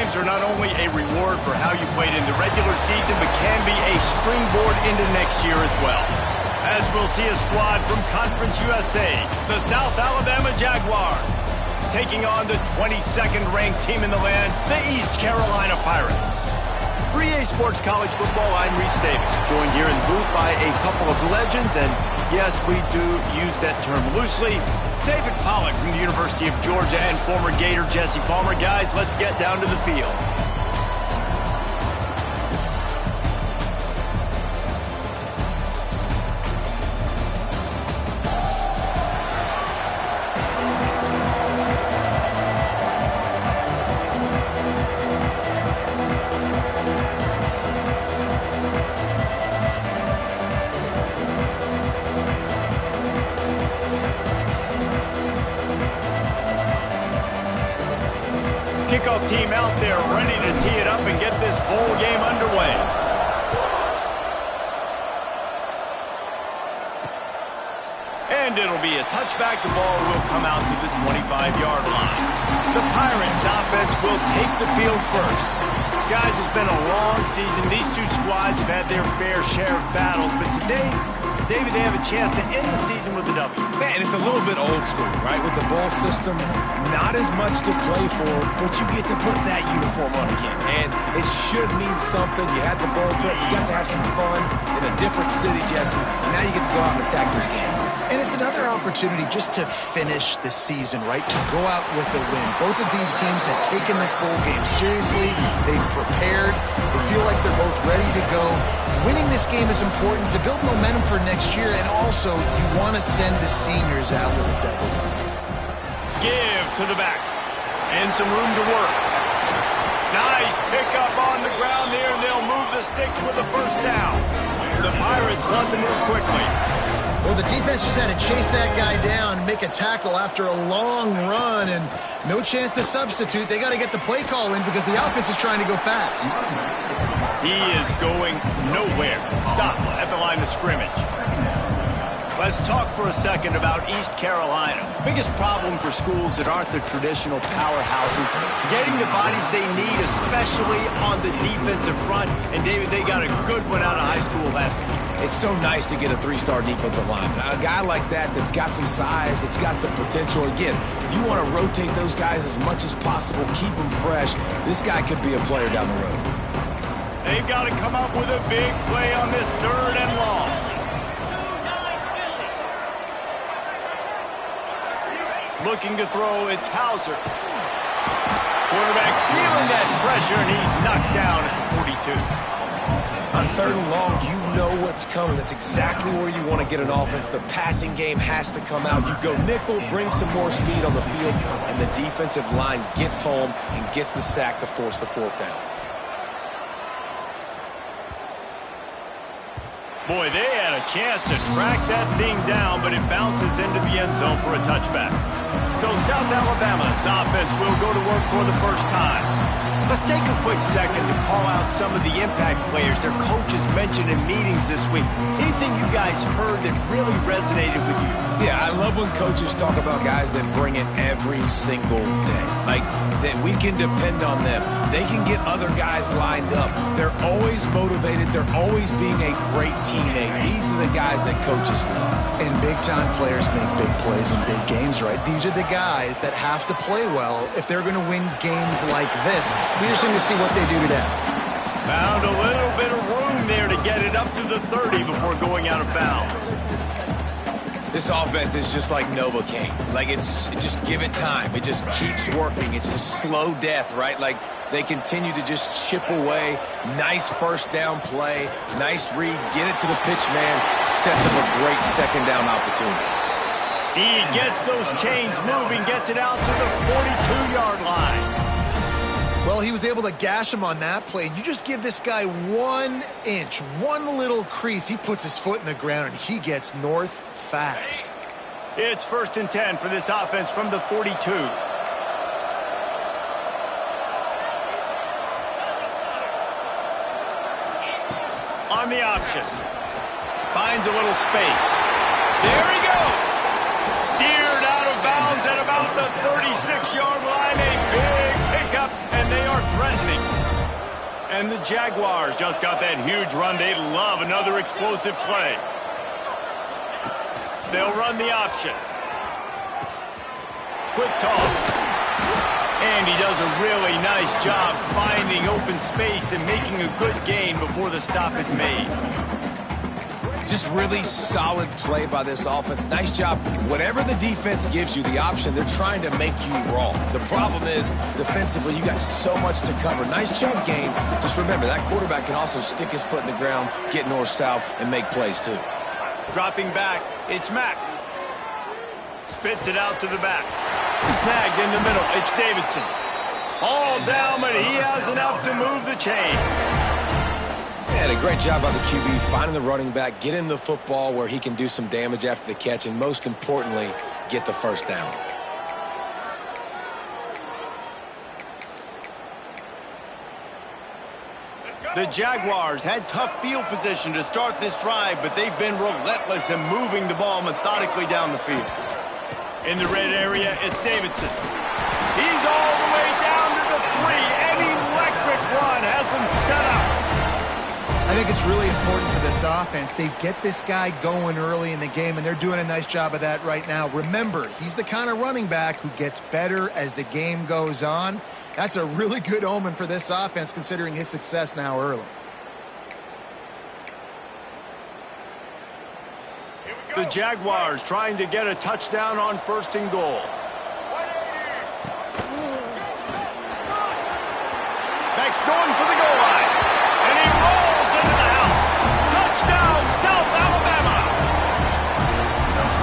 points are not only a reward for how you played in the regular season, but can be a springboard into next year as well. As we'll see a squad from Conference USA, the South Alabama Jaguars, taking on the 22nd ranked team in the land, the East Carolina Pirates. For EA Sports College Football, I'm Reese Davis, joined here in the booth by a couple of legends, and yes, we do use that term loosely. David Pollack from the University of Georgia and former Gator Jesse Palmer. Guys, let's get down to the field. Kickoff team out there ready to tee it up and get this bowl game underway. And it'll be a touchback. The ball will come out to the 25-yard line. The Pirates offense will take the field first. Guys, it's been a long season. These two squads have had their fair share of battles, but today, David, they have a chance to end the season with a W. Man, it's a little bit old school, right? With the bowl system, not as much to play for, but you get to put that uniform on again. And it should mean something. You had the bowl trip. You got to have some fun in a different city, Jesse. Now you get to go out and attack this game. And it's another opportunity just to finish the season, right? To go out with a win. Both of these teams have taken this bowl game seriously. They've prepared. They feel like they're both ready to go. Winning this game is important to build momentum for next year, and also you want to send the seniors out with a W. Give to the back. And some room to work. Nice pickup on the ground there, and they'll move the sticks with a first down. The Pirates want to move quickly. Well, the defense just had to chase that guy down, make a tackle after a long run, and no chance to substitute. They got to get the play call in because the offense is trying to go fast. He is going nowhere. Stop at the line of scrimmage. Let's talk for a second about East Carolina. Biggest problem for schools that aren't the traditional powerhouses, getting the bodies they need, especially on the defensive front. And David, they got a good one out of high school last week. It's so nice to get a three-star defensive lineman. A guy like that's got some size, that's got some potential. Again, you want to rotate those guys as much as possible, keep them fresh. This guy could be a player down the road. They've got to come up with a big play on this 3rd and long. Looking to throw, it's Hauser. Quarterback feeling that pressure, and he's knocked down at the 42. On 3rd and long, you know what's coming. That's exactly where you want to get an offense. The passing game has to come out. You go nickel, bring some more speed on the field, and the defensive line gets home and gets the sack to force the 4th down. Boy, they had a chance to track that thing down, but it bounces into the end zone for a touchback. So South Alabama's offense will go to work for the first time. Let's take a quick second to call out some of the impact players their coaches mentioned in meetings this week. Anything you guys heard that really resonated with you? Yeah, I love when coaches talk about guys that bring it every single day. Like, that we can depend on them. They can get other guys lined up. They're always motivated. They're always being a great teammate. These are the guys that coaches love. And big-time players make big plays in big games, right? These are the guys that have to play well if they're going to win games like this. We're just going to see what they do today. Found a little bit of room there to get it up to the 30 before going out of bounds. This offense is just like Novocaine. Like, it's just give it time. It just keeps working. It's a slow death, right? Like, they continue to just chip away. Nice first down play. Nice read. Get it to the pitch man. Sets up a great second down opportunity. He gets those chains moving, gets it out to the 42-yard line. Well, he was able to gash him on that play. You just give this guy 1 inch, one little crease. He puts his foot in the ground, and he gets north fast. It's 1st and 10 for this offense from the 42. On the option. Finds a little space. There he goes. Steered out of bounds at about the 36-yard line. A big pickup, and they are threatened And the Jaguars just got that huge run. They love another explosive play. They'll run the option. Quick toss. And he does a really nice job finding open space and making a good gain before the stop is made. Just really solid play by this offense. Nice job. Whatever the defense gives you, the option, they're trying to make you wrong. The problem is, defensively, you got so much to cover. Nice jump game. Just remember, that quarterback can also stick his foot in the ground, get north-south, and make plays, too. Dropping back, it's Mack. Spits it out to the back. Snagged in the middle, it's Davidson. All down, but he has enough to move the chains. And a great job by the QB finding the running back, get him the football where he can do some damage after the catch, and most importantly, get the first down. The Jaguars had tough field position to start this drive, but they've been relentless in moving the ball methodically down the field. In the red area, it's Davidson. He's all the way down to the 3. An electric run has him set up. I think it's really important for this offense. They get this guy going early in the game, and they're doing a nice job of that right now. Remember, he's the kind of running back who gets better as the game goes on. That's a really good omen for this offense, considering his success now early. The Jaguars trying to get a touchdown on 1st and goal. Mack's going for the goal line. And he rolls into the house. Touchdown, South Alabama.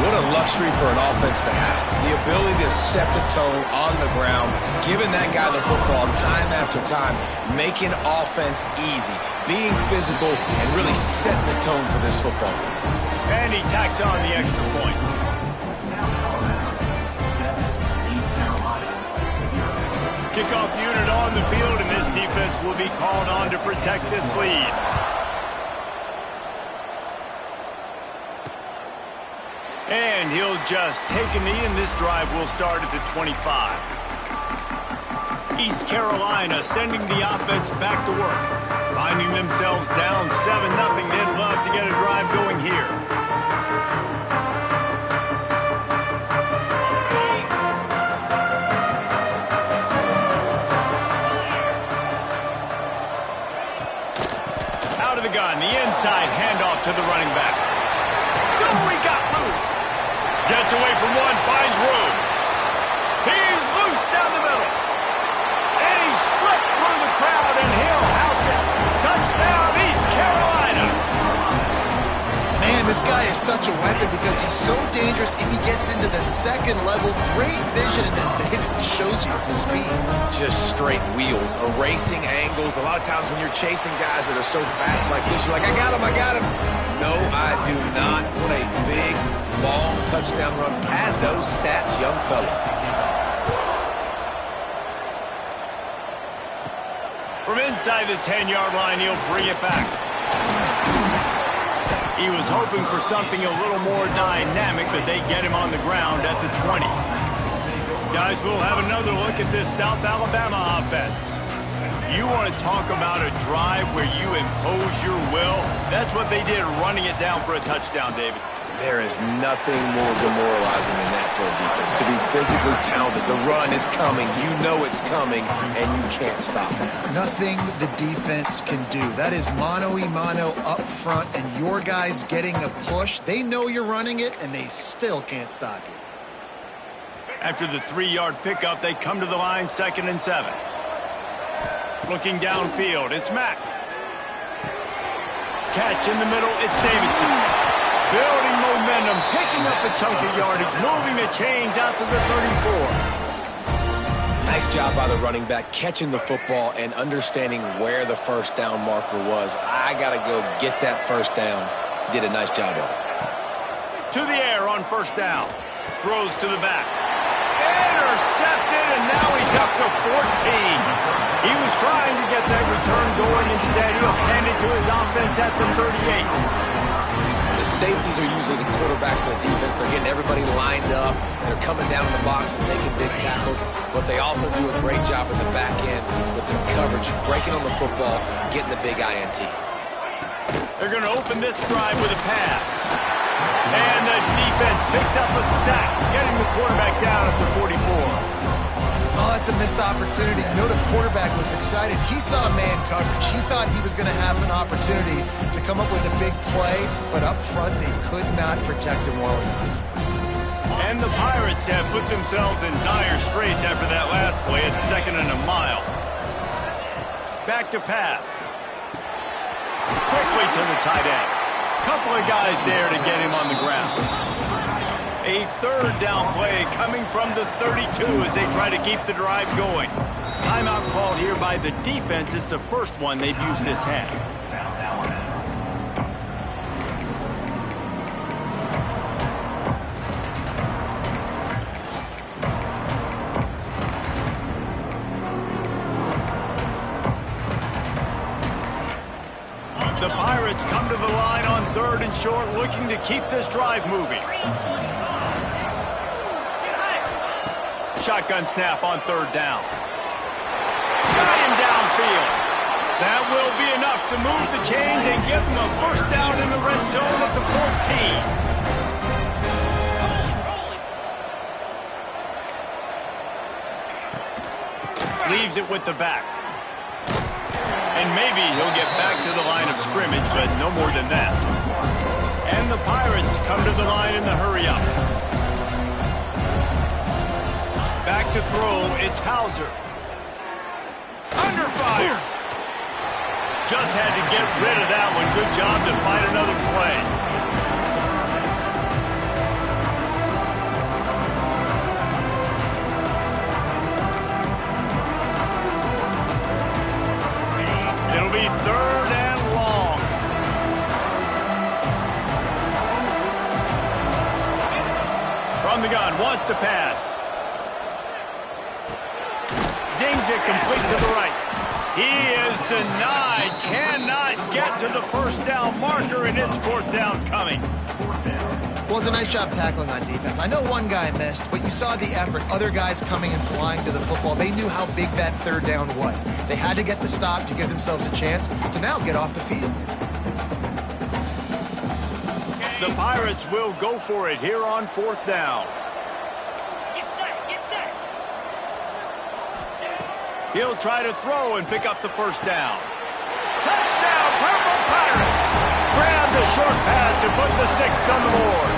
What a luxury for an offense to have. The ability to set the tone on the ground, giving that guy the football time after time, making offense easy, being physical, and really setting the tone for this football game. And he tacks on the extra point. Kickoff unit on the field, and this defense will be called on to protect this lead. And he'll just take a knee, and this drive will start at the 25. East Carolina sending the offense back to work. Finding themselves down 7-0. They'd love to get a drive going here. Out of the gun, the inside handoff to the running back. Oh, he got loose. Gets away from one, finds room. He's loose down the middle. And he slipped through the crowd, and he'll house it. Touchdown, East Carolina. Man, this guy is such a weapon because he's so dangerous if he gets into the second level. Great vision, and then David shows you the speed. Just straight wheels, erasing angles. A lot of times when you're chasing guys that are so fast like this, you're like, I got him, I got him. No, I do not. What a big, long touchdown run. Pad those stats, young fella. From inside the 10-yard line, he'll bring it back. He was hoping for something a little more dynamic, but they get him on the ground at the 20. Guys, we'll have another look at this South Alabama offense. You want to talk about a drive where you impose your will? That's what they did, running it down for a touchdown, David. There is nothing more demoralizing than that for a defense. To be physically pounded, the run is coming, you know it's coming, and you can't stop it. Nothing the defense can do. That is mano-a-mano up front, and your guys getting a push. They know you're running it, and they still can't stop you. After the 3-yard pickup, they come to the line, 2nd and 7. Looking downfield, it's Mack. Catch in the middle, it's Davidson. Building momentum, picking up a chunk of yardage, moving the chains out to the 34. Nice job by the running back, catching the football and understanding where the first down marker was. I got to go get that first down. He did a nice job of it. To the air on 1st down. Throws to the back. Intercepted, and now he's up to 14. He was trying to get that return going. Instead, he'll hand it to his offense at the 38. The The safeties are usually the quarterbacks of the defense. They're getting everybody lined up. They're coming down in the box and making big tackles, but they also do a great job in the back end with their coverage, breaking on the football, getting the big INT. They're going to open this drive with a pass. And the defense picks up a sack, getting the quarterback down at the 44. Oh, that's a missed opportunity. You know the quarterback was excited. He saw man coverage. He thought he was going to have an opportunity to come up with a big play, but up front they could not protect him well enough. And the Pirates have put themselves in dire straits after that last play at 2nd and a mile. Back to pass. Quickly to the tight end. Couple of guys there to get him on the ground. A 3rd down play coming from the 32 as they try to keep the drive going. Timeout called here by the defense. It's the first one they've used this half. The Pirates come to the line on 3rd and short, looking to keep this drive moving. Shotgun snap on 3rd down. Got him downfield. That will be enough to move the chains and give them a first down in the red zone at the 14. Leaves it with the back. And maybe he'll get back to the line of scrimmage, but no more than that. And the Pirates come to the line in the hurry-up. Back to throw, it's Hauser. Under fire. Just had to get rid of that one. Good job to find another play. It'll be 3rd and long. From the gun, wants to pass. Zings it complete to the right. He is denied. Cannot get to the first down marker, and it's 4th down coming. Well, it's a nice job tackling on defense. I know one guy missed, but you saw the effort. Other guys coming and flying to the football. They knew how big that 3rd down was. They had to get the stop to give themselves a chance to now get off the field. The Pirates will go for it here on 4th down. He'll try to throw and pick up the first down. Touchdown, Purple Pirates! Grab the short pass to put the 6 on the board.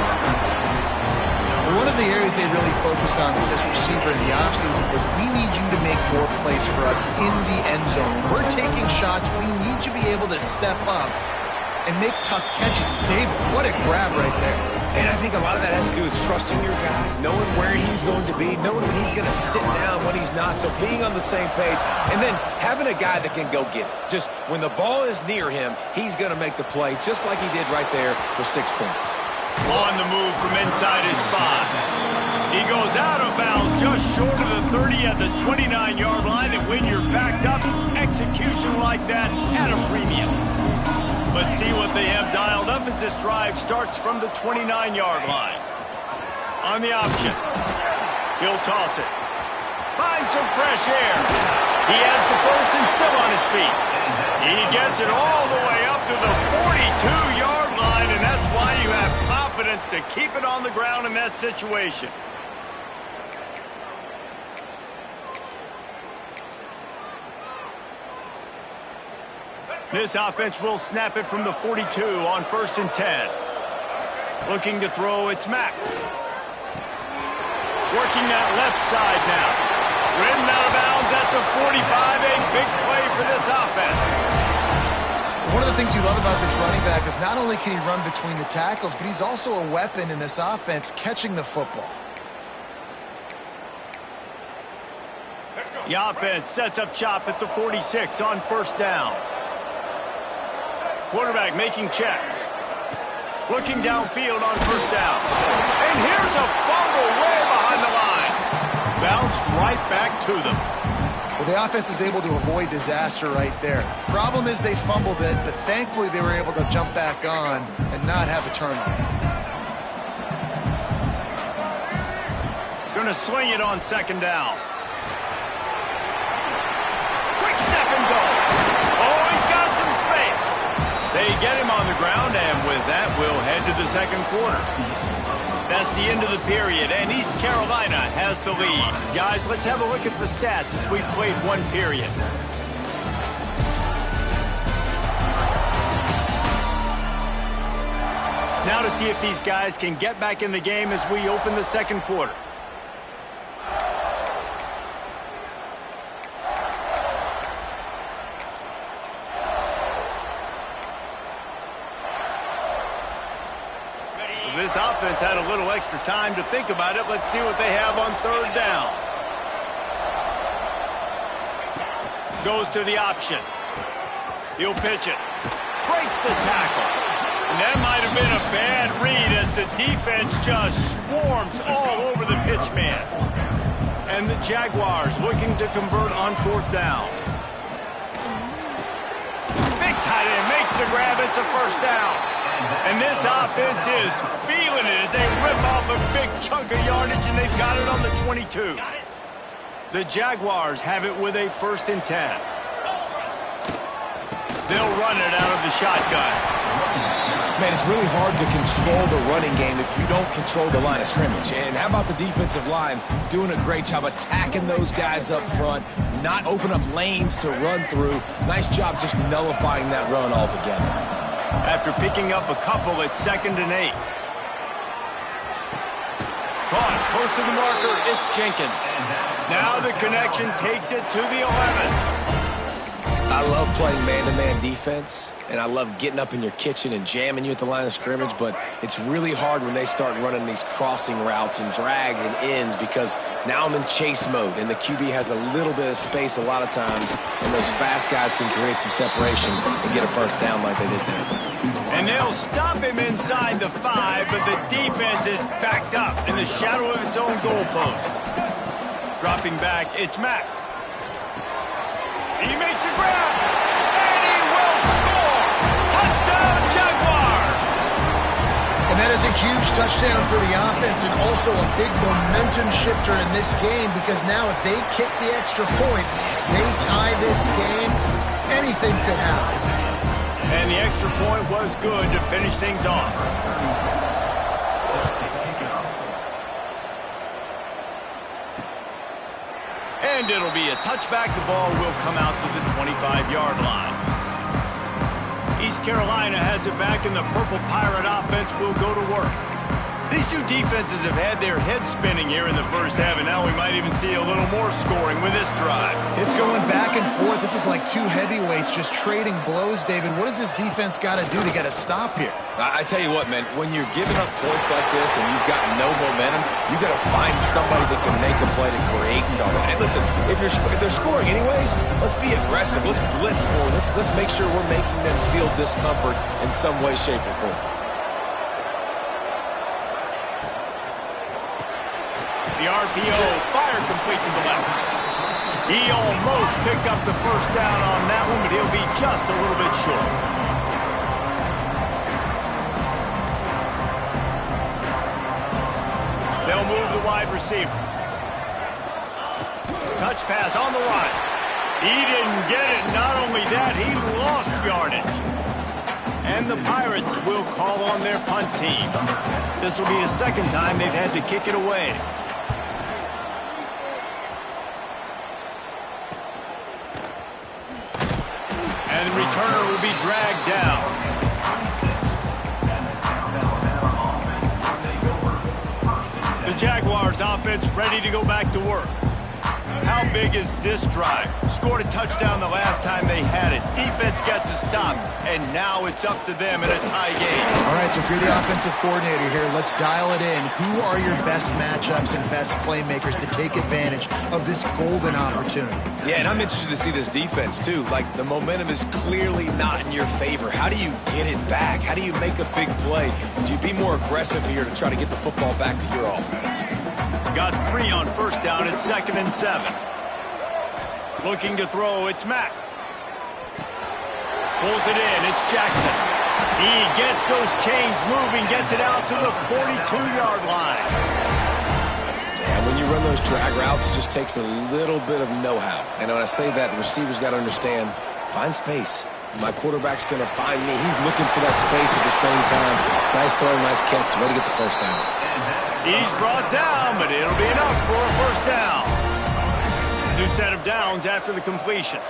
One of the areas they really focused on with this receiver in the offseason was we need you to make more plays for us in the end zone. When we're taking shots, we need you to be able to step up and make tough catches. David, what a grab right there. And I think a lot of that has to do with trusting your guy, knowing where he's going to be, knowing when he's going to sit down, when he's not, so being on the same page, and then having a guy that can go get it. Just when the ball is near him, he's going to make the play, just like he did right there for 6 points. On the move from inside his 5. He goes out of bounds just short of the 30 at the 29-yard line, and when you're backed up, execution like that at a premium. Let's see what they have dialed up as this drive starts from the 29-yard line. On the option. He'll toss it. Finds some fresh air. He has the first and still on his feet. He gets it all the way up to the 42-yard line, and that's why you have confidence to keep it on the ground in that situation. This offense will snap it from the 42 on 1st and 10. Looking to throw, it's Mack. Working that left side now. Ridden out of bounds at the 45. A big play for this offense. One of the things you love about this running back is not only can he run between the tackles, but he's also a weapon in this offense catching the football. The offense sets up shop at the 46 on 1st down. Quarterback making checks. Looking downfield on 1st down. And here's a fumble way behind the line. Bounced right back to them. Well, Well, the offense is able to avoid disaster right there. Problem is they fumbled it, but thankfully they were able to jump back on and not have a turnover. Going to swing it on second down. Quick step and go. Oh, he's got some space. They get him on the ground, and with that, we'll head to the second quarter. That's the end of the period, and East Carolina has the lead. Guys, let's have a look at the stats as we've played one period. Now to see if these guys can get back in the game as we open the second quarter. This offense had a little extra time to think about it. Let's see what they have on third down. Goes to the option. He'll pitch it. Breaks the tackle. And that might have been a bad read as the defense just swarms all over the pitch man. And the Jaguars looking to convert on fourth down. Big tight end makes the grab. It's a first down. And this offense is feeling it as they rip off a big chunk of yardage, and they've got it on the 22. The Jaguars have it with a 1st and 10. They'll run it out of the shotgun. Man, it's really hard to control the running game if you don't control the line of scrimmage. And how about the defensive line doing a great job attacking those guys up front, not open up lanes to run through. Nice job just nullifying that run altogether. After picking up a couple, it's 2nd and 8. Caught close to the marker, it's Jenkins. Now the connection takes it to the 11. I love playing man-to-man defense, and I love getting up in your kitchen and jamming you at the line of scrimmage, but it's really hard when they start running these crossing routes and drags and ends because now I'm in chase mode, and the QB has a little bit of space a lot of times, and those fast guys can create some separation and get a first down like they did there. And they'll stop him inside the 5, but the defense is backed up in the shadow of its own goalpost. Dropping back, it's Mack. He makes a grab, and he will score! Touchdown, Jaguars! And that is a huge touchdown for the offense and also a big momentum shifter in this game because now if they kick the extra point, they tie this game, anything could happen. And the extra point was good to finish things off. And it'll be a touchback. The ball will come out to the 25-yard line. East Carolina has it back, and the Purple Pirate offense will go to work. These two defenses have had their heads spinning here in the first half, and now we might even see a little more scoring with this drive. It's going back and forth. This is like two heavyweights just trading blows, David. What does this defense got to do to get a stop here? I tell you what, man, when you're giving up points like this and you've got no momentum, you got to find somebody that can make a play to create something. And listen, if they're scoring anyways, let's be aggressive. Let's blitz more. Let's make sure we're making them feel discomfort in some way, shape, or form. The RPO, fire complete to the left. He almost picked up the first down on that one, but he'll be just a little bit short. They'll move the wide receiver. Touch pass on the run. He didn't get it. Not only that, he lost yardage. And the Pirates will call on their punt team. This will be the second time they've had to kick it away. And the returner will be dragged down. The Jaguars offense ready to go back to work. How big is this drive? Scored a touchdown the last time they had it. Defense gets a stop, and now it's up to them in a tie game. All right, so if you're the offensive coordinator here, let's dial it in. Who are your best matchups and best playmakers to take advantage of this golden opportunity? Yeah, and I'm interested to see this defense, too. Like, the momentum is clearly not in your favor. How do you get it back? How do you make a big play? Do you be more aggressive here to try to get the football back to your offense? Got 3 on first down at 2nd and 7. Looking to throw, it's Mack. Pulls it in, it's Jackson. He gets those chains moving, gets it out to the 42-yard line. And when you run those drag routes, it just takes a little bit of know-how. And when I say that, the receiver's got to understand, find space. My quarterback's going to find me. He's looking for that space at the same time. Nice throw, nice catch. Way to get the first down. He's brought down, but it'll be enough for a first down. New set of downs after the completion.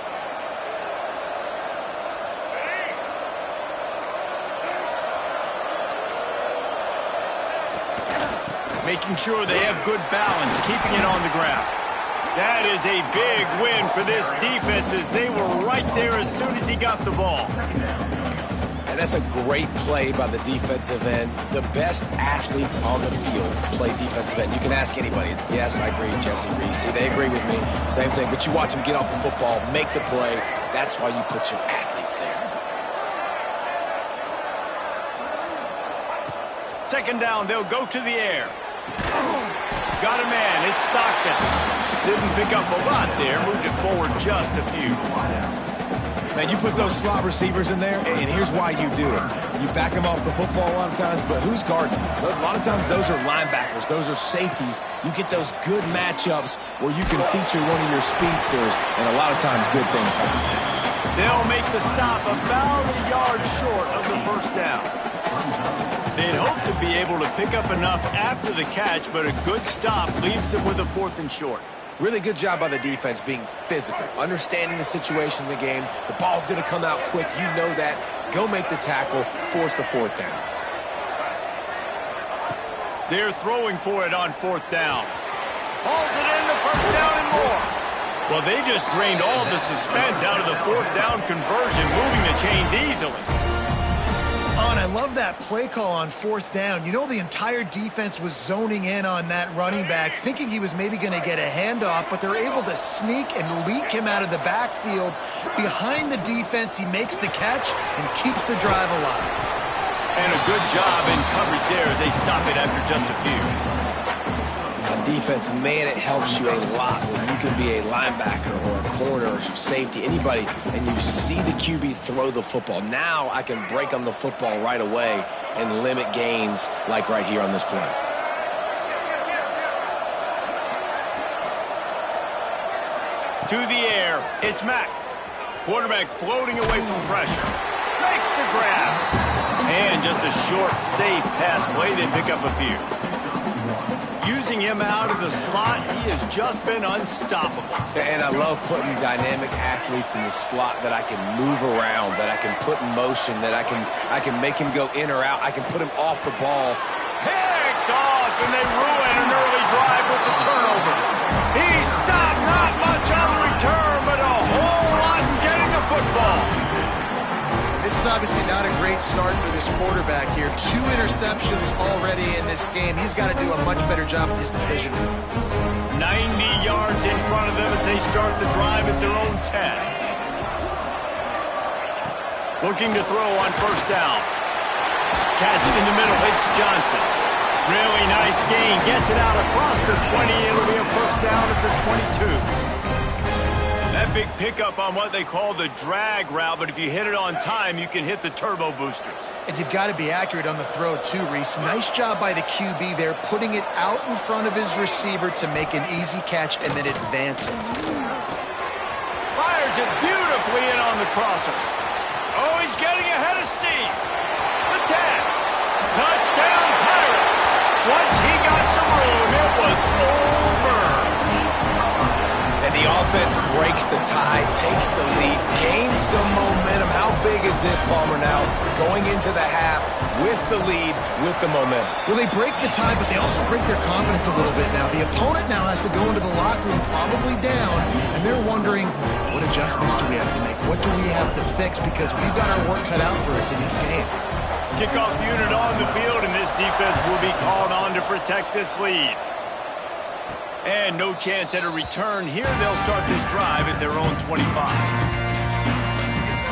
Making sure they have good balance, keeping it on the ground. That is a big win for this defense as they were right there as soon as he got the ball. And that's a great play by the defensive end. The best athletes on the field play defensive end. You can ask anybody. Yes, I agree, Jesse Reese. See, they agree with me. Same thing. But you watch them get off the football, make the play. That's why you put your athletes there. Second down, they'll go to the air. Got a man, it's Stockton. Didn't pick up a lot there, moved it forward just a few. Man, you put those slot receivers in there, and here's why you do it. You back them off the football a lot of times, but who's guarding? A lot of times those are linebackers, those are safeties. You get those good matchups where you can feature one of your speedsters, and a lot of times good things happen. They'll make the stop about a yard short of the first down. They'd hope to be able to pick up enough after the catch, but a good stop leaves them with a 4th and short. Really good job by the defense being physical, understanding the situation in the game. The ball's going to come out quick. You know that. Go make the tackle, force the 4th down. They're throwing for it on 4th down. Hauls it in, the first down and more. Well, they just drained all the suspense out of the 4th down conversion, moving the chains easily. And I love that play call on 4th down. You know, the entire defense was zoning in on that running back, thinking he was maybe going to get a handoff, but they're able to sneak and leak him out of the backfield. Behind the defense, he makes the catch and keeps the drive alive. And a good job in coverage there as they stop it after just a few. On defense, man, it helps you a lot when you can be a linebacker or a corner or safety, anybody, and you see the QB throw the football. Now I can break on the football right away and limit gains like right here on this play. To the air, it's Mack. Quarterback floating away from pressure. Makes the grab. And just a short, safe pass play, they pick up a few. Using him out of the slot, he has just been unstoppable. And I love putting dynamic athletes in the slot that I can move around, that I can put in motion, that I can make him go in or out. I can put him off the ball. Picked off, and they ruin an early drive with the turnover. He stopped, not much on the return, but a whole lot in getting the football. This is obviously not a great start for this quarterback here. 2 interceptions already in this game. He's got to do a much better job with his decision. 90 yards in front of them as they start the drive at their own 10. Looking to throw on 1st down. Catch in the middle, it's Johnson. Really nice gain, gets it out across the 20. It'll be a 1st down at the 22. That big pickup on what they call the drag route, but if you hit it on time, you can hit the turbo boosters. And you've got to be accurate on the throw too, Reese. Nice job by the QB there, putting it out in front of his receiver to make an easy catch and then advance it. Fires it beautifully in on the crosser. Oh, he's getting ahead of steam. The 10. Touchdown Pirates. Once he got some room, it was over. And the offense breaks the tie, takes the lead, gains some momentum. How big is this, Palmer, now? Going into the half with the lead, with the momentum. Well, they break the tie, but they also break their confidence a little bit now. The opponent now has to go into the locker room probably down, and they're wondering, what adjustments do we have to make? What do we have to fix? Because we've got our work cut out for us in this game. Kickoff unit on the field, and this defense will be called on to protect this lead. And no chance at a return here. They'll start this drive at their own 25.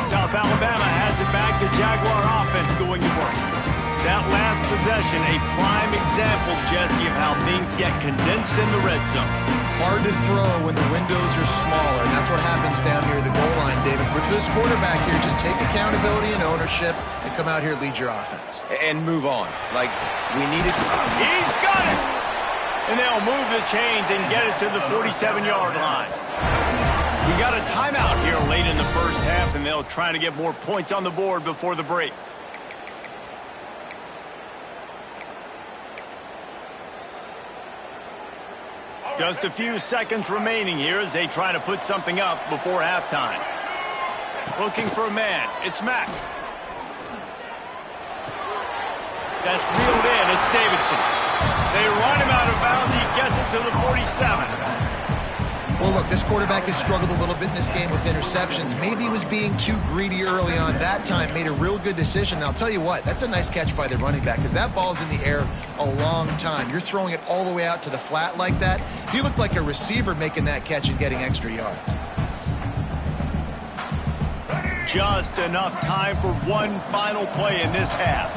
South Alabama has it back. The Jaguar offense going to work. That last possession, a prime example, Jesse, of how things get condensed in the red zone. Hard to throw when the windows are smaller, and that's what happens down here at the goal line, David. With this quarterback here, just take accountability and ownership and come out here and lead your offense. And move on. Like, we needed... He's got it! And they'll move the chains and get it to the 47-yard line. We got a timeout here late in the first half, and they'll try to get more points on the board before the break. Just a few seconds remaining here as they try to put something up before halftime. Looking for a man. It's Mack. That's reeled in. It's Davidson. They run him out of bounds. He gets it to the 47. Well, look, this quarterback has struggled a little bit in this game with interceptions. Maybe he was being too greedy early on. That time made a real good decision. And I'll tell you what, that's a nice catch by the running back because that ball's in the air a long time. You're throwing it all the way out to the flat like that. He looked like a receiver making that catch and getting extra yards. Just enough time for one final play in this half.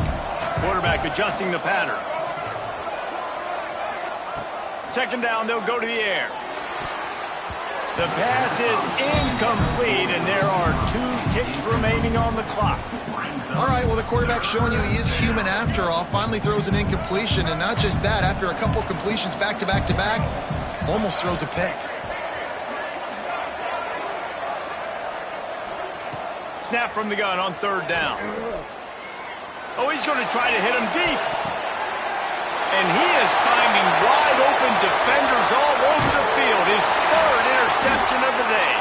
Quarterback adjusting the pattern. Second down, they'll go to the air. The pass is incomplete, and there are 2 ticks remaining on the clock. All right, well, the quarterback's showing you he is human after all. Finally throws an incompletion, and not just that, after a couple completions back-to-back-to-back, almost throws a pick. Snap from the gun on third down. Oh, he's going to try to hit him deep. And he is finding wide-open defenders all over the field. His third interception of the day.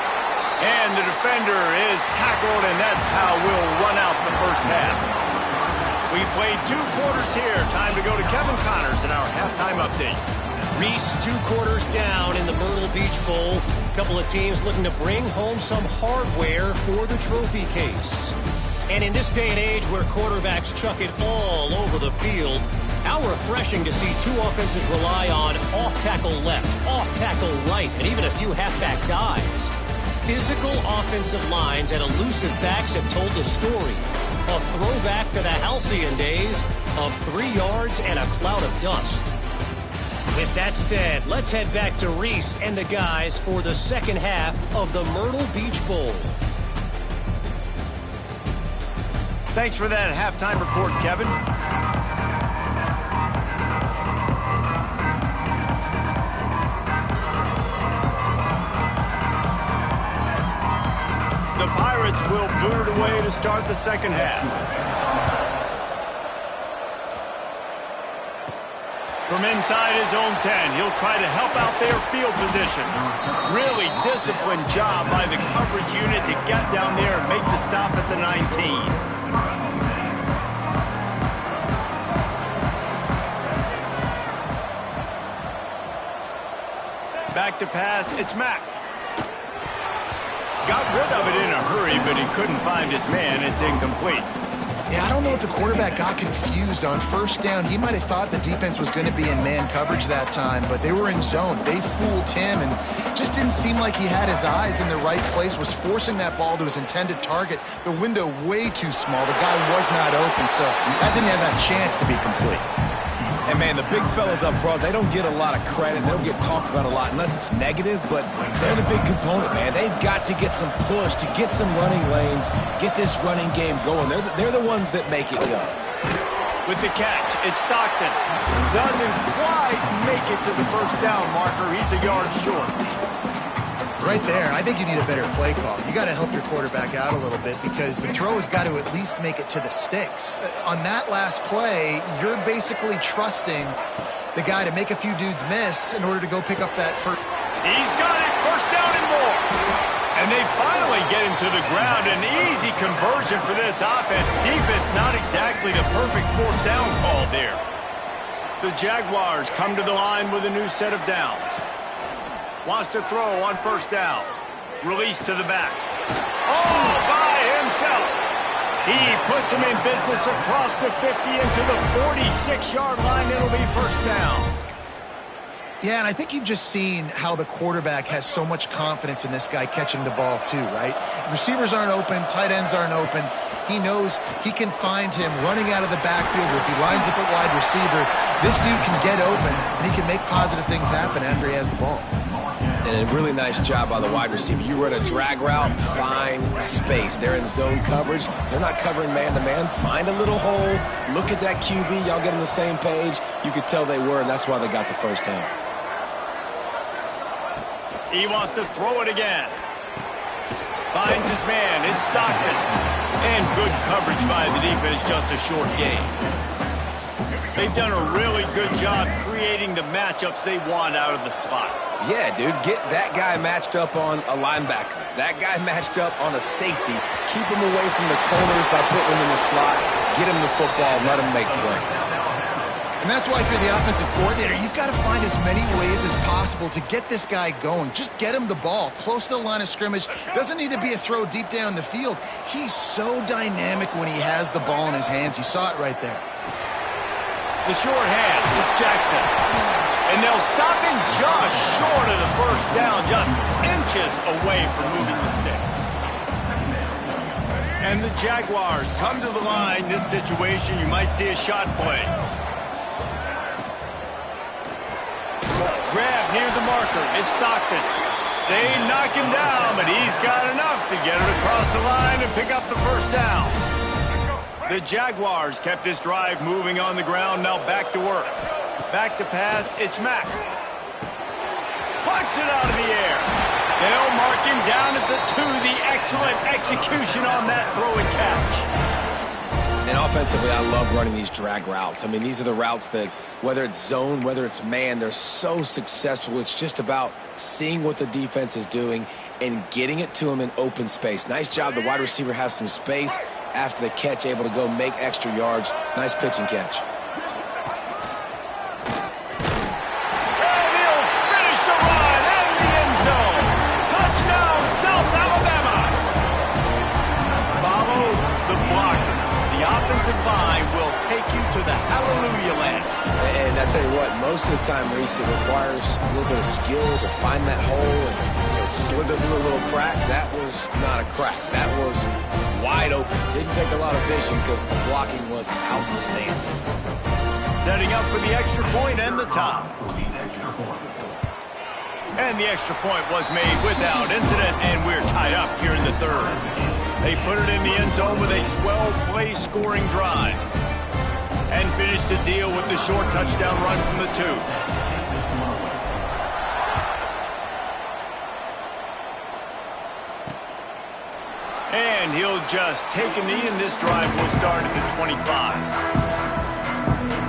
And the defender is tackled, and that's how we'll run out the first half. We played 2 quarters here. Time to go to Kevin Connors in our halftime update. Reese, 2 quarters down in the Myrtle Beach Bowl. A couple of teams looking to bring home some hardware for the trophy case. And in this day and age where quarterbacks chuck it all over the field, how refreshing to see 2 offenses rely on off-tackle left, off-tackle right, and even a few halfback dives. Physical offensive lines and elusive backs have told the story. A throwback to the halcyon days of 3 yards and a cloud of dust. With that said, let's head back to Reese and the guys for the second half of the Myrtle Beach Bowl. Thanks for that halftime report, Kevin. The Pirates will boot it away to start the second half. From inside his own 10, he'll try to help out their field position. Really disciplined job by the coverage unit to get down there and make the stop at the 19. Back to pass, it's Mack. Got rid of it in a hurry, but he couldn't find his man. It's incomplete. Yeah, I don't know if the quarterback got confused on first down. He might have thought the defense was going to be in man coverage that time, but they were in zone. They fooled him and just didn't seem like he had his eyes in the right place, was forcing that ball to his intended target. The window way too small. The guy was not open, so that didn't have that chance to be complete. And, man, the big fellas up front, they don't get a lot of credit. They don't get talked about a lot unless it's negative, but they're the big component, man. They've got to get some push, to get some running lanes, get this running game going. They're the ones that make it go. With the catch, it's Stockton. Doesn't quite make it to the first down marker. He's a yard short. Right there, I think you need a better play call. You got to help your quarterback out a little bit because the throw has got to at least make it to the sticks. On that last play, you're basically trusting the guy to make a few dudes miss in order to go pick up that first. He's got it, first down and more. And they finally get him to the ground. An easy conversion for this offense. Defense not exactly the perfect fourth down call there. The Jaguars come to the line with a new set of downs. Wants to throw on first down. Release to the back. Oh, by himself. He puts him in business across the 50 into the 46-yard line. It'll be first down. Yeah, and I think you've just seen how the quarterback has so much confidence in this guy catching the ball too, right? Receivers aren't open, tight ends aren't open. He knows he can find him running out of the backfield, or if he lines up at wide receiver, this dude can get open, and he can make positive things happen after he has the ball. And a really nice job by the wide receiver. You run a drag route, find space. They're in zone coverage. They're not covering man-to-man. Find a little hole. Look at that QB. Y'all get on the same page. You could tell they were, and that's why they got the first down. He wants to throw it again. Finds his man. It's Stockton. And good coverage by the defense, just a short gain. They've done a really good job creating the matchups they want out of the slot. Yeah, dude, get that guy matched up on a linebacker. That guy matched up on a safety. Keep him away from the corners by putting him in the slot. Get him the football. Let him make plays. And that's why if you're the offensive coordinator, you've got to find as many ways as possible to get this guy going. Just get him the ball close to the line of scrimmage. Doesn't need to be a throw deep down the field. He's so dynamic when he has the ball in his hands. You saw it right there. The short hand, it's Jackson. And they'll stop him just short of the first down, just inches away from moving the sticks. And the Jaguars come to the line. This situation, you might see a shot play. Grab near the marker. It's Stockton. They knock him down, but he's got enough to get it across the line and pick up the first down. The Jaguars kept this drive moving on the ground. Now back to work. Back to pass. It's Mack. Plucks it out of the air. They'll mark him down at the 2. The excellent execution on that throw and catch. And offensively, I love running these drag routes. I mean, these are the routes that, whether it's zone, whether it's man, they're so successful. It's just about seeing what the defense is doing and getting it to them in open space. Nice job. The wide receiver has some space after the catch, able to go make extra yards. Nice pitch and catch. And he'll finish the run in the end zone. Touchdown, South Alabama. Follow the blocker. The offensive line will take you to the hallelujah land. And I tell you what, most of the time, Reese, it requires a little bit of skill to find that hole and slither through a little crack. That was not a crack. That was wide open. Didn't take a lot of vision because the blocking was outstanding. Setting up for the extra point and the tie. And the extra point was made without incident, and we're tied up here in the third. They put it in the end zone with a 12-play scoring drive. And finish the deal with the short touchdown run from the 2. And he'll just take a knee, and this drive will start at the 25.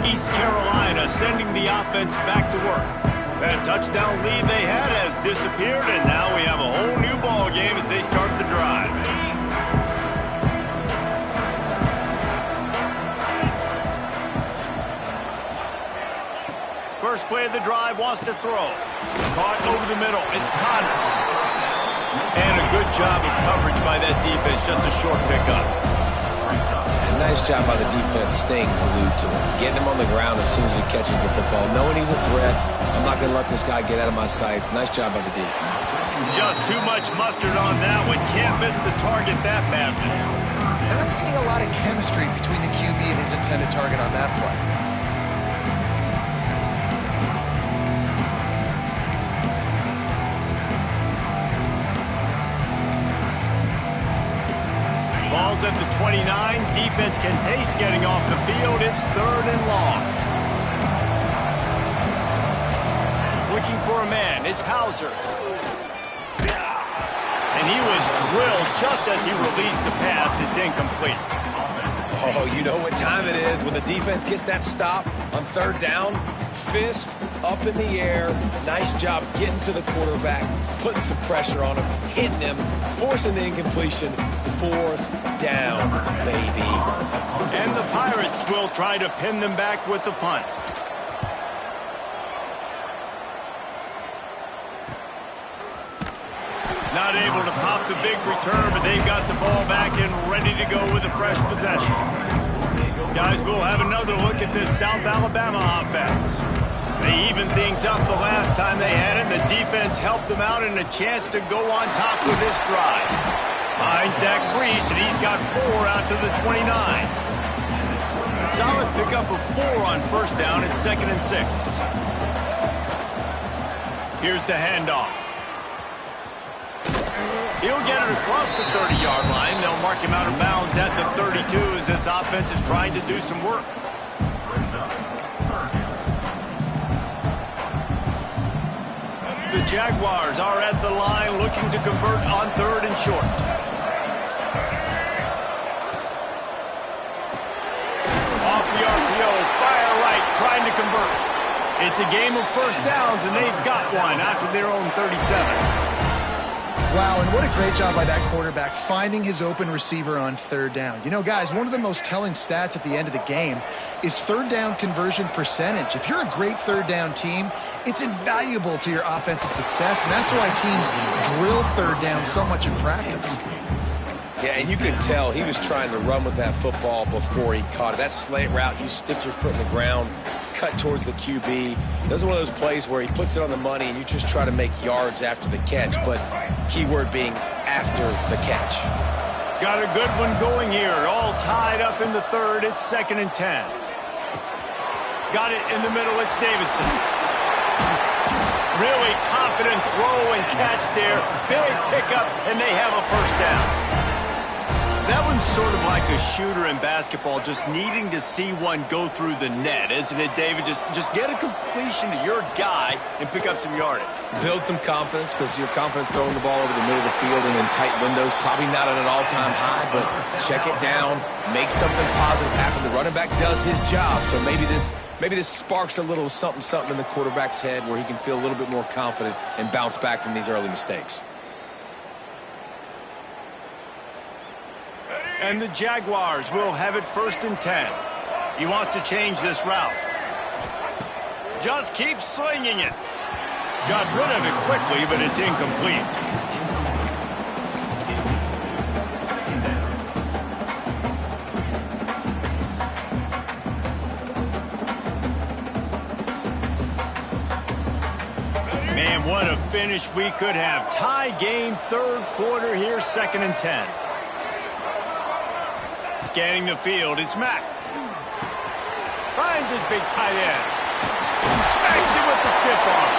East Carolina sending the offense back to work. That touchdown lead they had has disappeared, and now we have a whole new ball game as they start the drive. First play of the drive, wants to throw. Caught over the middle. It's Connor. And a good job of coverage by that defense. Just a short pickup. And nice job by the defense staying glued to him. Getting him on the ground as soon as he catches the football. Knowing he's a threat. I'm not going to let this guy get out of my sights. Nice job by the D. Just too much mustard on that one. Can't miss the target that badly. Not seeing a lot of chemistry between the QB and his intended target on that play. Ball's at the 29. Defense can taste getting off the field. It's 3rd and long. Looking for a man. It's Hauser. And he was drilled just as he released the pass. It's incomplete. Oh, you know what time it is when the defense gets that stop on 3rd down. Fist up in the air. Nice job getting to the quarterback, putting some pressure on him, hitting him, forcing the incompletion. 4th down, baby. And the Pirates will try to pin them back with the punt. Not able to pop the big return, but they've got the ball back and ready to go with a fresh possession. Guys, we'll have another look at this South Alabama offense. They evened things up the last time they had it. The defense helped them out and a chance to go on top with this drive. Finds that crease, and he's got 4 out to the 29. Solid pickup of 4 on first down. It's 2nd and 6. Here's the handoff. He'll get it across the 30-yard line. They'll mark him out of bounds at the 32 as this offense is trying to do some work. The Jaguars are at the line looking to convert on 3rd and short. Off the RPO, fire right, trying to convert. It's a game of first downs, and they've got one out to their own 37. Wow, and what a great job by that quarterback finding his open receiver on 3rd down. You know, guys, one of the most telling stats at the end of the game is 3rd down conversion percentage. If you're a great 3rd down team, it's invaluable to your offensive success, and that's why teams drill 3rd down so much in practice. Yeah, and you could tell he was trying to run with that football before he caught it. That slant route, you stick your foot in the ground, cut towards the QB. Those are one of those plays where he puts it on the money and you just try to make yards after the catch, but key word being after the catch. Got a good one going here. All tied up in the 3rd. It's 2nd and 10. Got it in the middle. It's Davidson. Really confident throw and catch there. Big pickup, and they have a first down. That one's sort of like a shooter in basketball, just needing to see one go through the net, isn't it, David? Just get a completion to your guy and pick up some yardage. Build some confidence, because your confidence throwing the ball over the middle of the field and in tight windows, probably not at an all-time high, but check it down, make something positive happen. The running back does his job, so maybe this sparks a little something in the quarterback's head where he can feel a little bit more confident and bounce back from these early mistakes. And the Jaguars will have it 1st and 10. He wants to change this route. Just keeps slinging it. Got rid of it quickly, but it's incomplete. Man, what a finish we could have. Tie game, 3rd quarter here, 2nd and 10. Scanning the field, it's Mack. Finds his big tight end. Smacks him with the stiff arm.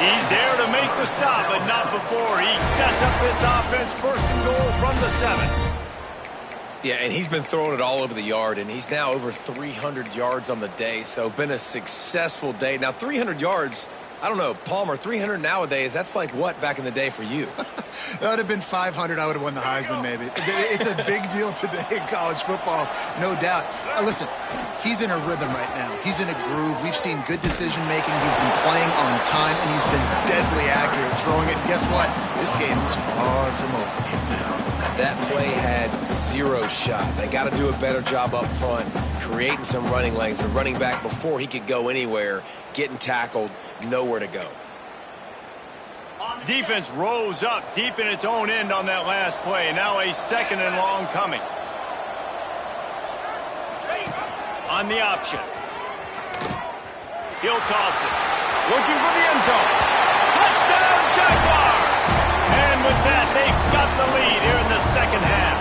He's there to make the stop, but not before. He sets up this offense 1st and goal from the 7. Yeah, and he's been throwing it all over the yard, and he's now over 300 yards on the day, so been a successful day. Now, 300 yards, I don't know, Palmer, 300 nowadays, that's like what back in the day for you? That would have been 500. I would have won the Heisman, maybe. It's a big deal today in college football, no doubt. Listen, he's in a rhythm right now. He's in a groove. We've seen good decision-making. He's been playing on time, and he's been deadly accurate throwing it. And guess what? This game is far from over. That play had 0 shot. They got to do a better job up front, creating some running lanes. The running back, before he could go anywhere, getting tackled, nowhere to go. Defense rose up deep in its own end on that last play. Now a 2nd and long coming. On the option. He'll toss it. Looking for the end zone. Touchdown, Jaguars! And with that, they've got the lead here in the 2nd half.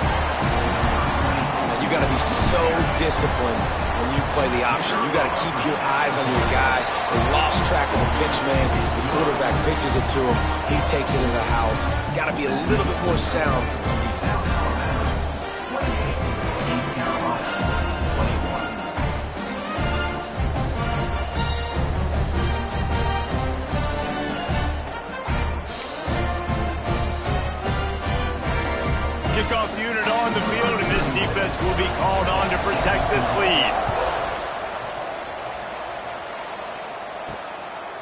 And you got to be so disciplined when you play the option. You got to keep your eyes on your guy. They lost track of the pitch man. The quarterback pitches it to him. He takes it in the house. Got to be a little bit more sound on defense. Kickoff unit on the field, and this defense will be called on to protect this lead.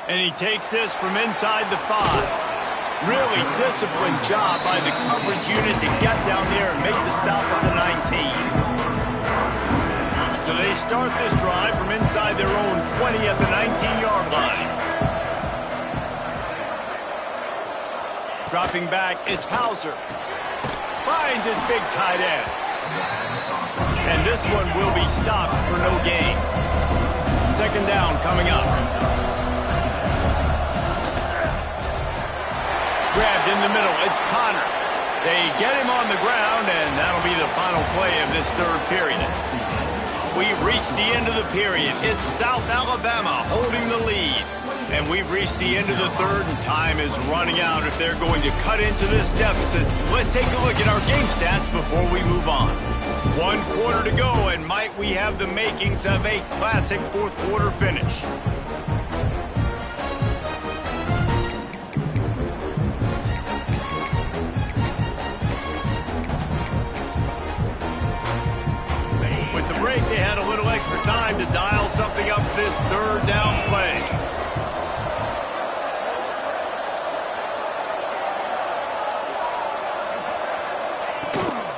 And he takes this from inside the 5. Really disciplined job by the coverage unit to get down there and make the stop at the 19. So they start this drive from inside their own 20 at the 19-yard line. Dropping back, it's Hauser. Finds his big tight end. And this one will be stopped for no gain. 2nd down coming up. grabbed in the middle. It's Connor. They get him on the ground, and that'll be the final play of this third period. We've reached the end of the period. It's South Alabama holding the lead. And we've reached the end of the third, and time is running out if they're going to cut into this deficit. Let's take a look at our game stats before we move on. 1 quarter to go, and might we have the makings of a classic fourth quarter finish. With the break, they had a little extra time to dial something up this third down play.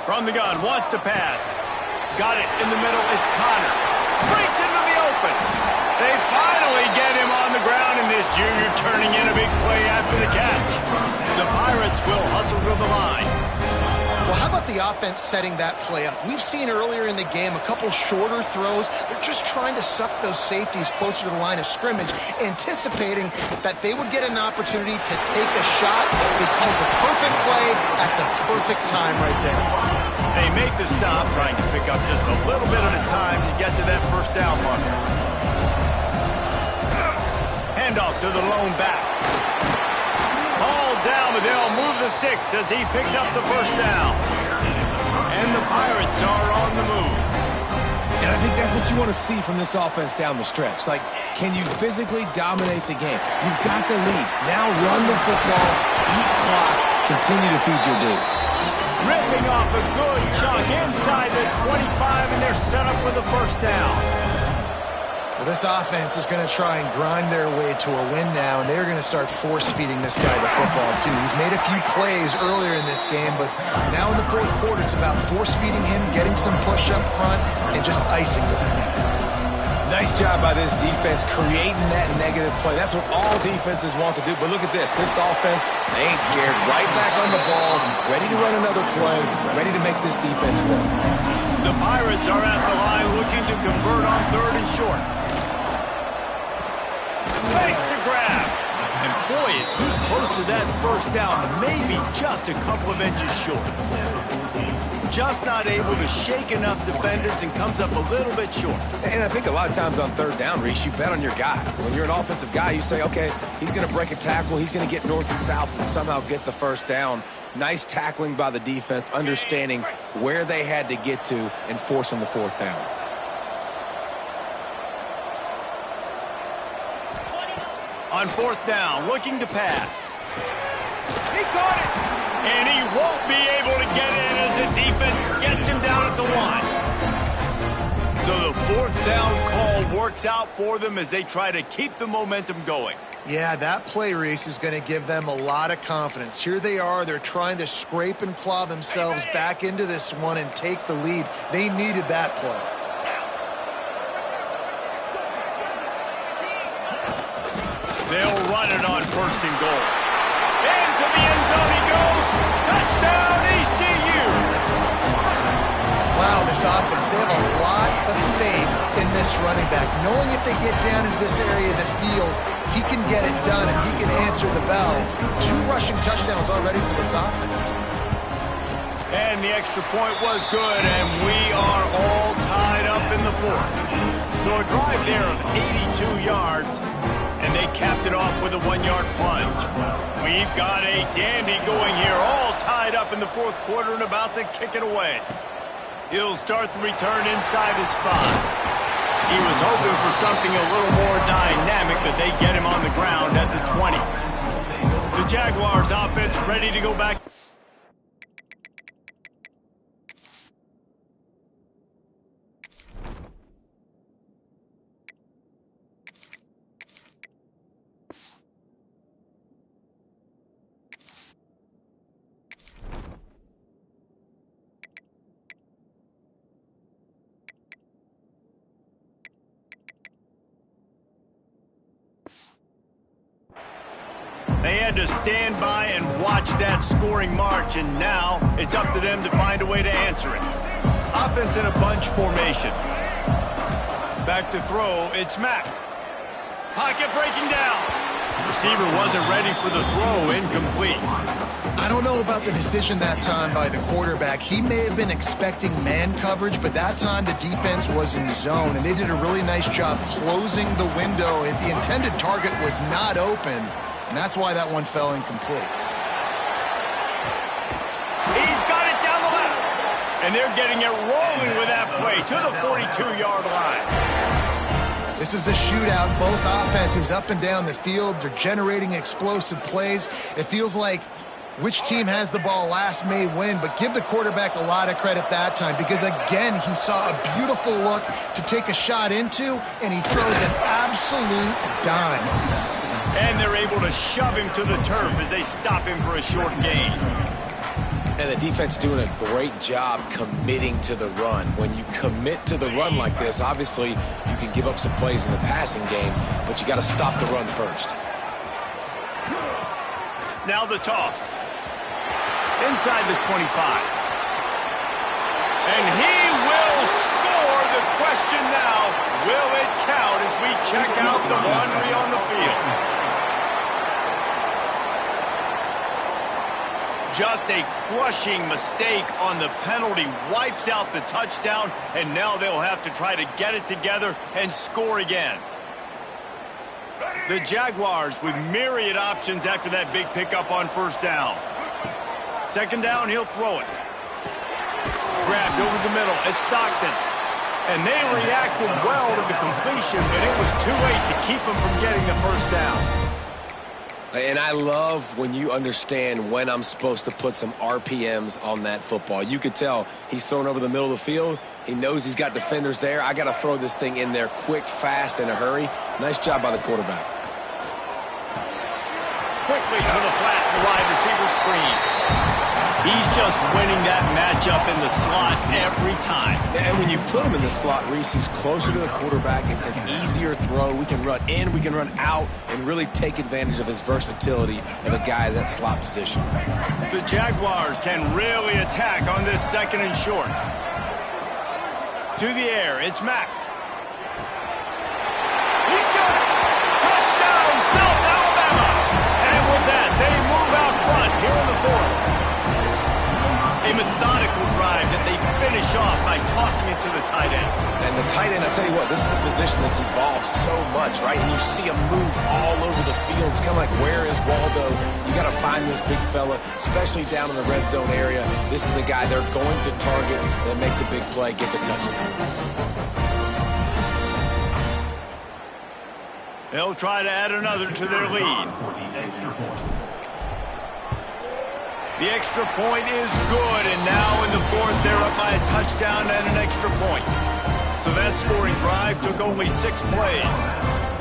From the gun, wants to pass. Got it in the middle, it's Connor. Breaks into the open. They finally get him on the ground, and this junior turning in a big play after the catch. The Pirates will hustle to the line. Well, how about the offense setting that play up? We've seen earlier in the game a couple shorter throws. They're just trying to suck those safeties closer to the line of scrimmage, anticipating that they would get an opportunity to take a shot. They called the perfect play at the perfect time right there. They make the stop, trying to pick up just a little bit at a time to get to that first down marker. Handoff to the lone back. Hauled down, but they'll move the sticks as he picks up the first down. And the Pirates are on the move. And I think that's what you want to see from this offense down the stretch. Like, can you physically dominate the game? You've got the lead. Now run the football, eat clock, continue to feed your dude. Ripping off a good chunk inside the 25, and they're set up with a first down. Well, this offense is going to try and grind their way to a win now, and they're going to start force-feeding this guy the football, too. He's made a few plays earlier in this game, but now in the fourth quarter, it's about force-feeding him, getting some push up front, and just icing this thing. Nice job by this defense creating that negative play. That's what all defenses want to do. But look at this. This offense, they ain't scared. Right back on the ball, ready to run another play, ready to make this defense work. The Pirates are at the line looking to convert on third and short. Makes the grab. And boy, is he close to that first down, maybe just a couple of inches short. Just not able to shake enough defenders and comes up a little bit short. And I think a lot of times on third down, Reese, you bet on your guy. When you're an offensive guy, you say, okay, he's going to break a tackle, he's going to get north and south and somehow get the first down. Nice tackling by the defense, understanding where they had to get to and forcing the fourth down. On fourth down, looking to pass. He caught it, and he won't be able to get in as the defense gets him down at the line. So the fourth down call works out for them as they try to keep the momentum going. Yeah, that play, Reese, is going to give them a lot of confidence. Here they are. They're trying to scrape and claw themselves back into this one and take the lead. They needed that play. They'll run it on first and goal. Into the end zone he goes. Touchdown, ECU. Wow, this offense, they have a lot of faith in this running back, knowing if they get down into this area of the field, he can get it done and he can answer the bell. 2 rushing touchdowns already for this offense. And the extra point was good, and we are all tied up in the fourth. So a drive there of 82 yards. And they capped it off with a 1-yard plunge. We've got a dandy going here, all tied up in the fourth quarter and about to kick it away. He'll start the return inside his 5. He was hoping for something a little more dynamic, but they get him on the ground at the 20. The Jaguars offense ready to go back. They had to stand by and watch that scoring march, and now it's up to them to find a way to answer it. Offense in a bunch formation. Back to throw, it's Mack. Pocket breaking down. Receiver wasn't ready for the throw, incomplete. I don't know about the decision that time by the quarterback. He may have been expecting man coverage, but that time the defense was in zone, and they did a really nice job closing the window. The intended target was not open, and that's why that one fell incomplete. He's got it down the left, and they're getting it rolling with that play to the 42-yard line. This is a shootout. Both offenses up and down the field. They're generating explosive plays. It feels like which team has the ball last may win, but give the quarterback a lot of credit that time because, again, he saw a beautiful look to take a shot into, and he throws an absolute dime. And they're able to shove him to the turf as they stop him for a short gain. And the defense doing a great job committing to the run. When you commit to the run like this, obviously you can give up some plays in the passing game, but you got to stop the run first. Now the toss. Inside the 25. And he will score. The question now, will it count as we check out the laundry on the field? Just a crushing mistake on the penalty wipes out the touchdown, and now they'll have to try to get it together and score again. The Jaguars with myriad options after that big pickup on first down. Second down, he'll throw it. Grabbed over the middle. It's Stockton. And they reacted well to the completion, but it was too late to keep them from getting the first down. And I love when you understand when I'm supposed to put some RPMs on that football. You could tell he's thrown over the middle of the field. He knows he's got defenders there. I got to throw this thing in there quick, fast, in a hurry. Nice job by the quarterback. Quickly to the flat, the wide receiver screen. He's just winning that matchup in the slot every time. And when you put him in the slot, Reese, he's closer to the quarterback. It's an easier throw. We can run in, we can run out, and really take advantage of his versatility of the guy in that slot position. The Jaguars can really attack on this second and short. To the air, it's Mack. He's got it! Touchdown, South Alabama! And with that, they move out front here in the fourth. A methodical drive that they finish off by tossing it to the tight end. And the tight end, I'll tell you what, this is a position that's evolved so much, right? And you see him move all over the field. It's kind of like, where is Waldo? You got to find this big fella, especially down in the red zone area. This is the guy they're going to target and make the big play, get the touchdown. They'll try to add another to their lead. The extra point is good, and now in the fourth, they're up by a touchdown and an extra point. So that scoring drive took only 6 plays.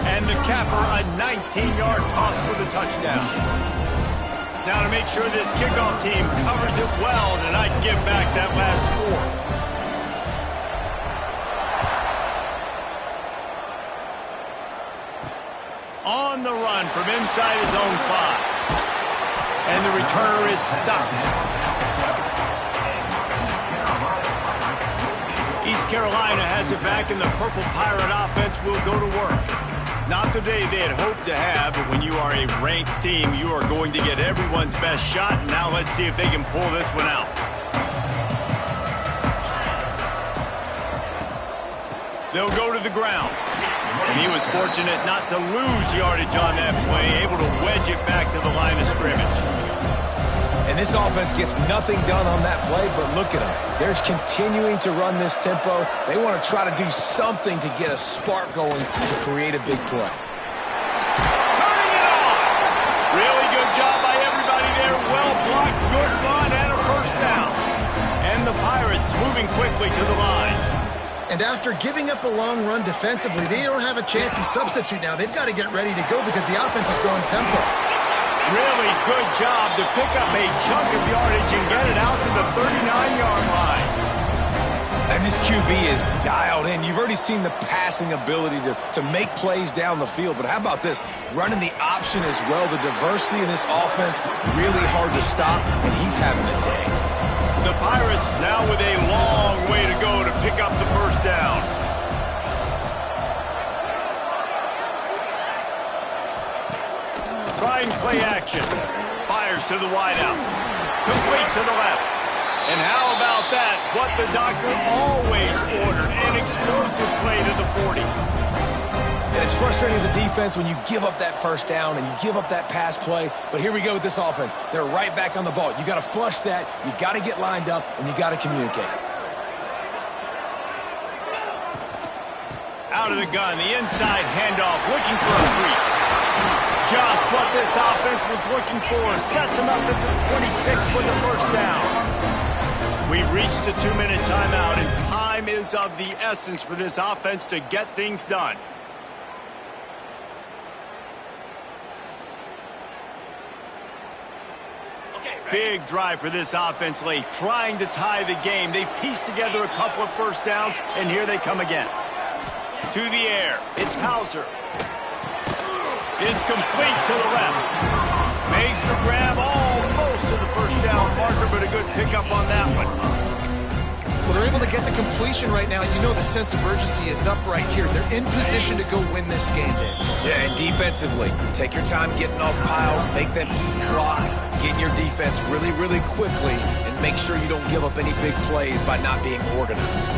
And the capper, a 19-yard toss for the touchdown. Now to make sure this kickoff team covers it well to not give back that last score. On the run from inside his own 5. And the returner is stopped. East Carolina has it back, and the Purple Pirate offense will go to work. Not the day they had hoped to have, but when you are a ranked team, you are going to get everyone's best shot. And now let's see if they can pull this one out. They'll go to the ground. And he was fortunate not to lose yardage on that play, able to wedge it back to the line of scrimmage. And this offense gets nothing done on that play, but look at them. They're continuing to run this tempo. They want to try to do something to get a spark going to create a big play. Turning it on! Really good job by everybody there. Well blocked, good run, and a first down. And the Pirates moving quickly to the line. And after giving up a long run defensively, they don't have a chance to substitute now. They've got to get ready to go because the offense is going tempo. Really good job to pick up a chunk of yardage and get it out to the 39-yard line. And this QB is dialed in. You've already seen the passing ability to make plays down the field. But how about this? Running the option as well. The diversity in this offense, really hard to stop, and he's having a day. The Pirates now with a long way to go to pick up the first down. trying play action. Fires to the wideout. Complete to the left. And how about that? What the doctor always ordered, an explosive play to the 40. And it's frustrating as a defense when you give up that first down and you give up that pass play. But here we go with this offense. They're right back on the ball. You got to flush that. You got to get lined up, and you got to communicate. Out of the gun, the inside handoff, looking for a crease. Just what this offense was looking for. Sets him up at the 26 with the first down. We've reached the 2-minute timeout, and time is of the essence for this offense to get things done. Big drive for this offense late, trying to tie the game. They've pieced together a couple of first downs, and here they come again. To the air, it's Hauser. It's complete to the left. Makes the grab almost to the first down marker, but a good pickup on that one. Well, they're able to get the completion right now. You know the sense of urgency is up right here. They're in position to go win this game, Dave. Yeah, and defensively, take your time getting off piles, make them eat clock, get in your defense really, really quickly, and make sure you don't give up any big plays by not being organized.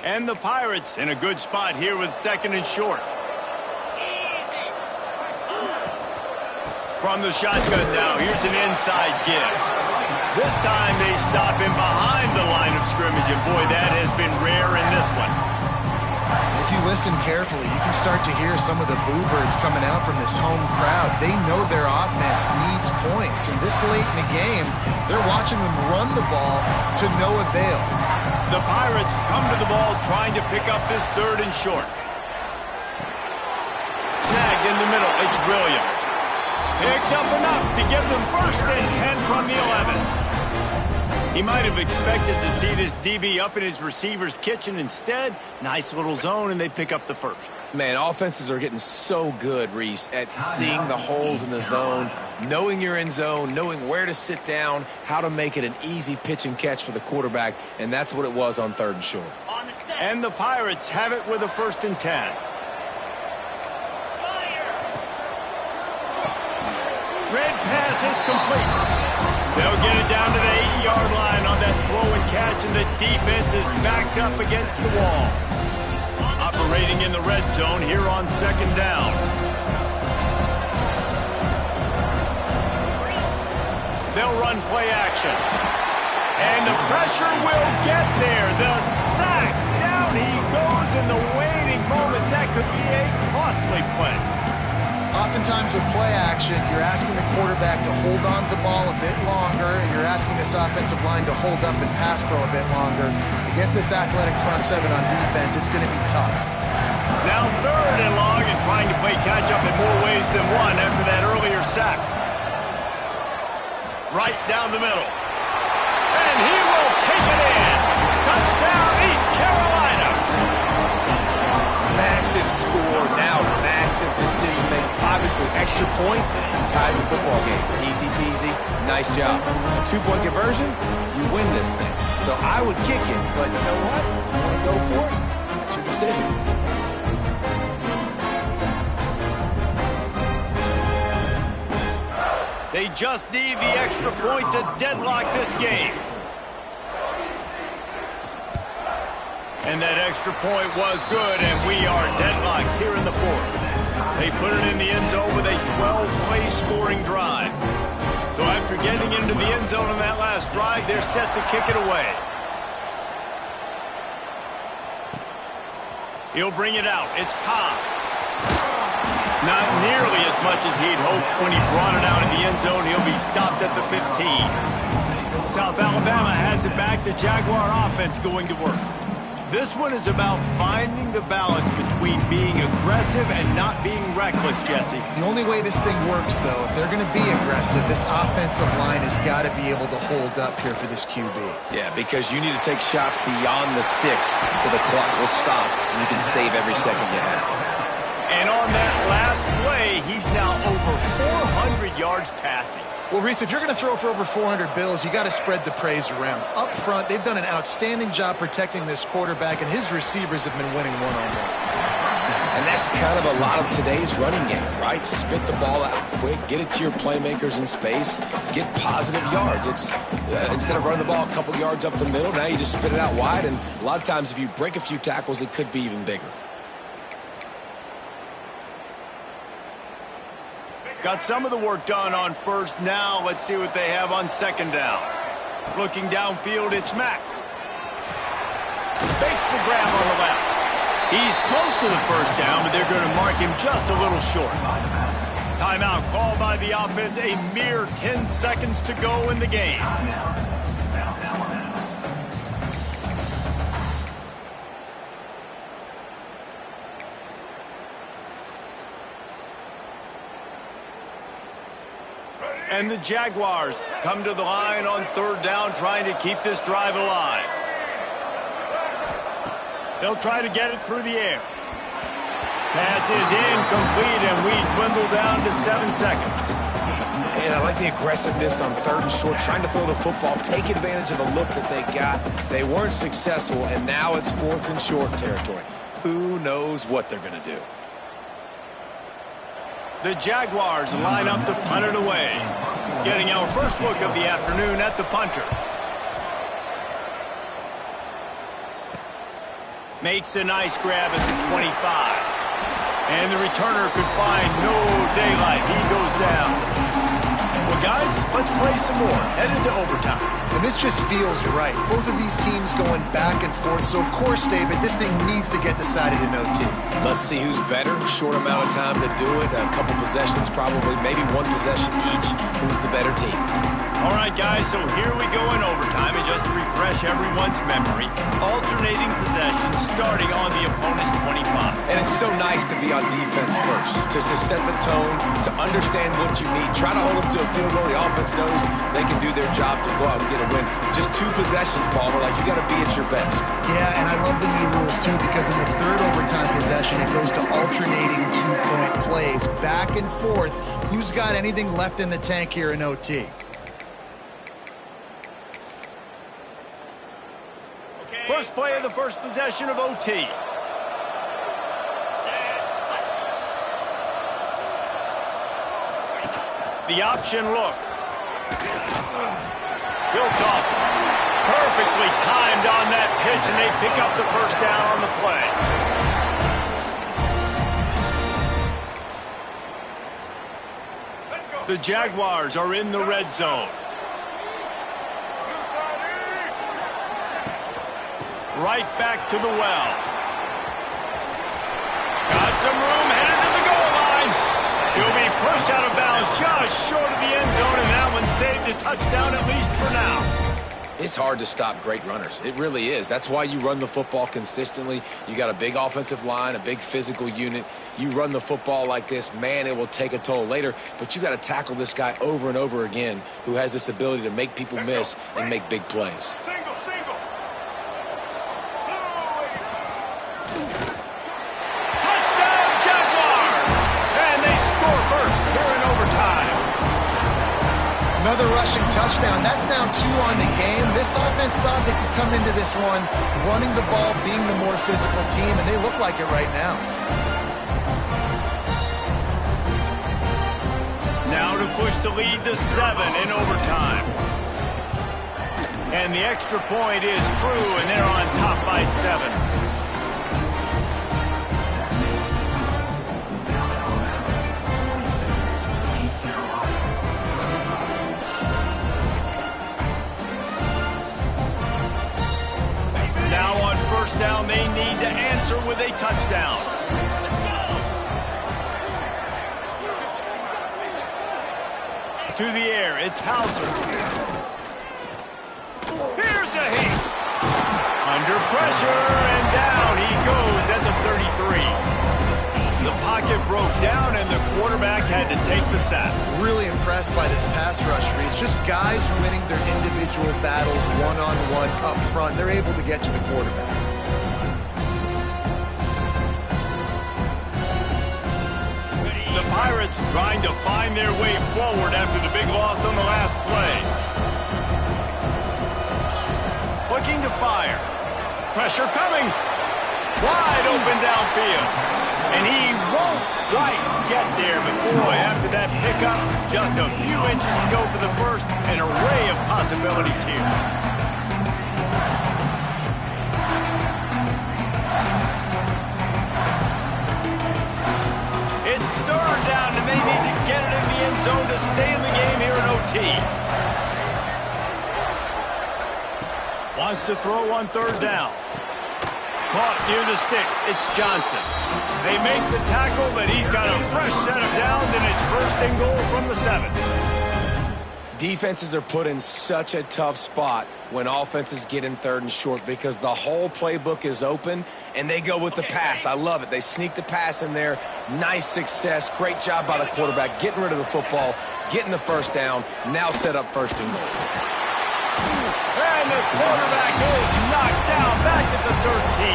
And the Pirates in a good spot here with 2nd and short. From the shotgun now, here's an inside give. This time they stop him behind the line of scrimmage, and boy, that has been rare in this one. If you listen carefully, you can start to hear some of the boo birds coming out from this home crowd. They know their offense needs points, and this late in the game, they're watching them run the ball to no avail. The Pirates come to the ball trying to pick up this 3rd and short. Snagged in the middle, it's Williams. Picks up enough to give them 1st and 10 from the 11. He might have expected to see this DB up in his receiver's kitchen. Instead, nice little zone, and they pick up the 1st. Man, offenses are getting so good, Reese, at seeing the holes in the zone, knowing you're in zone, knowing where to sit down, how to make it an easy pitch and catch for the quarterback, and that's what it was on 3rd and short. And the Pirates have it with a 1st and 10. Red pass, it's complete. They'll get it down to the 8-yard line on that throw and catch, and the defense is backed up against the wall. Operating in the red zone here on 2nd down. They'll run play action. And the pressure will get there. The sack. Down he goes in the waiting moments. That could be a costly play. Oftentimes with play action, you're asking the quarterback to hold on to the ball a bit longer, and you're asking this offensive line to hold up and pass pro a bit longer. Against this athletic front 7 on defense, it's going to be tough. Now 3rd and long, and trying to play catch-up in more ways than one after that earlier sack. Right down the middle. And he will take it in. Touchdown, East Carolina. Massive score, now massive decision-making. Obviously, extra point ties the football game. Easy peasy, nice job. A 2-point conversion, you win this thing. So I would kick it, but you know what? If you want to go for it, that's your decision. They just need the extra point to deadlock this game. And that extra point was good, and we are deadlocked here in the 4th. They put it in the end zone with a 12-play scoring drive. So after getting into the end zone on that last drive, they're set to kick it away. He'll bring it out. It's Cobb. Not nearly as much as he'd hoped when he brought it out in the end zone. He'll be stopped at the 15. South Alabama has it back. The Jaguar offense going to work. This one is about finding the balance between being aggressive and not being reckless, Jesse. The only way this thing works, though, if they're going to be aggressive, this offensive line has got to be able to hold up here for this QB. Yeah, because you need to take shots beyond the sticks so the clock will stop and you can save every second you have. And on that last play, he's now over 400 yards yards passing. Well, Reese, if you're going to throw for over 400 bills, you got to spread the praise around. Up front, they've done an outstanding job protecting this quarterback, and his receivers have been winning one-on-one. And that's kind of a lot of today's running game, right? Spit the ball out quick, get it to your playmakers in space, get positive yards. It's instead of running the ball a couple yards up the middle, now you just spit it out wide, and a lot of times if you break a few tackles, it could be even bigger. Got some of the work done on first. Now let's see what they have on second down. Looking downfield, it's Mack. Makes the grab on the left. He's close to the first down, but they're going to mark him just a little short. Timeout called by the offense. A mere 10 seconds to go in the game. And the Jaguars come to the line on third down, trying to keep this drive alive. They'll try to get it through the air. Pass is incomplete, and we dwindle down to 7 seconds. And I like the aggressiveness on third and short, trying to throw the football, take advantage of a look that they got. They weren't successful, and now it's fourth and short territory. Who knows what they're going to do? The Jaguars line up to punt it away. Getting our first look of the afternoon at the punter. Makes a nice grab at the 25. And the returner could find no daylight. He goes down. Well, guys, let's play some more. Head into overtime. And this just feels right. Both of these teams going back and forth. So, of course, David, this thing needs to get decided in OT. Let's see who's better. Short amount of time to do it. A couple possessions probably. Maybe one possession each. Who's the better team? All right, guys, so here we go in overtime. And just to refresh everyone's memory, alternating possessions starting on the opponent's 25. And it's so nice to be on defense first, just to set the tone, to understand what you need. Try to hold them to a field goal. The offense knows they can do their job to go out and get a win. Just 2 possessions, Paul. We're like, you got to be at your best. Yeah, and I love the new rules, too, because in the third overtime possession, it goes to alternating 2-point plays, back and forth. Who's got anything left in the tank here in OT? First play of the first possession of OT. The option look. He'll toss it. Perfectly timed on that pitch, and they pick up the first down on the play. The Jaguars are in the red zone. Right back to the well. Got some room, headed to the goal line. He'll be pushed out of bounds just short of the end zone, and that one saved a touchdown at least for now. It's hard to stop great runners. It really is. That's why you run the football consistently. You got a big offensive line, a big physical unit. You run the football like this, man, it will take a toll later. But you got to tackle this guy over and over again who has this ability to make people miss and make big plays. Another rushing touchdown. That's now 2 on the game. This offense thought they could come into this one running the ball, being the more physical team, and they look like it right now. Now to push the lead to 7 in overtime. And the extra point is true, and they're on top by 7. Down, they need to answer with a touchdown. To the air, it's Hauser. Here's a heat. Under pressure, and down he goes at the 33. The pocket broke down, and the quarterback had to take the sack. Really impressed by this pass rush, Reese. Just guys winning their individual battles one-on-one up front. They're able to get to the quarterback. Pirates trying to find their way forward after the big loss on the last play. Looking to fire. Pressure coming. Wide open downfield. And he won't quite get there, but boy, after that pickup, just a few inches to go for the first. An array of possibilities here. It's third down, and they need to get it in the end zone to stay in the game here in OT. Wants to throw on third down. Caught near the sticks. It's Johnson. They make the tackle, but he's got a fresh set of downs, and it's first and goal from the 7. Defenses are put in such a tough spot when offenses get in third and short because the whole playbook is open, and they go with the pass. I love it. They sneak the pass in there. Nice success. Great job by the quarterback getting rid of the football, getting the first down, now set up first and goal. And the quarterback is knocked down back at the 13.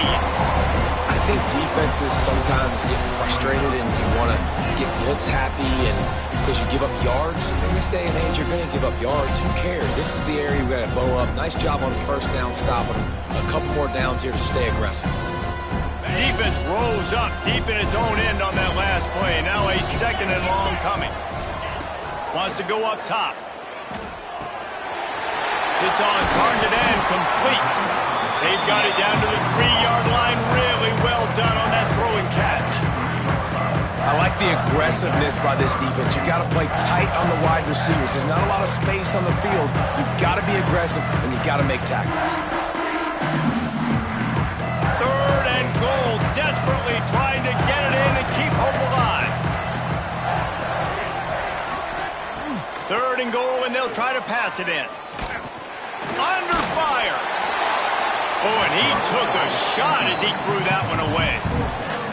I think defenses sometimes get frustrated and you want to get blitz happy and because you give up yards. In this day and age, you're going to give up yards. Who cares? This is the area we've got to bow up. Nice job on first down stopping them. A couple more downs here to stay aggressive. Defense rolls up deep in its own end on that last play. Now a second and long coming. Wants to go up top. It's on target and complete. They've got it down to the 3-yard line. Really well done on that throwing catch. I like the aggressiveness by this defense. You got to play tight on the wide receivers. There's not a lot of space on the field. You've got to be aggressive, and you got to make tackles. Third and goal. Desperately trying to get it in and keep hope alive. Third and goal, and they'll try to pass it in. Under fire. Oh, and he took a shot as he threw that one away.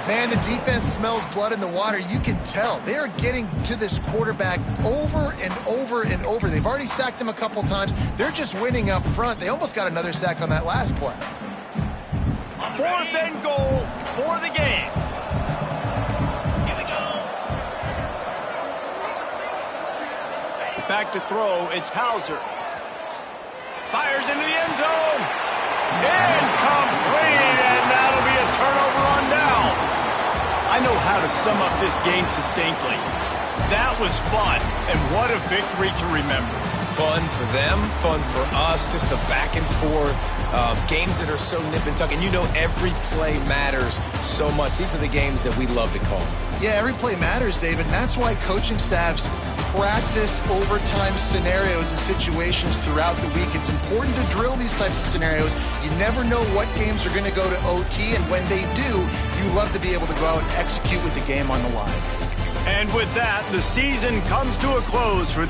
Man, the defense smells blood in the water. You can tell. They are getting to this quarterback over and over and over. They've already sacked him a couple times. They're just winning up front. They almost got another sack on that last play. Fourth and goal for the game. Here we go. Back to throw. It's Hauser. Fires into the end zone. Incomplete, and that'll be a turnover on downs. I know how to sum up this game succinctly. That was fun, and what a victory to remember. Fun for them, fun for us, just the back and forth. Games that are so nip and tuck, and you know every play matters so much. These are the games that we love to call. Yeah, every play matters, David, and that's why coaching staffs practice overtime scenarios and situations throughout the week. It's important to drill these types of scenarios. You never know what games are going to go to OT, and when they do, you love to be able to go out and execute with the game on the line. And with that, the season comes to a close for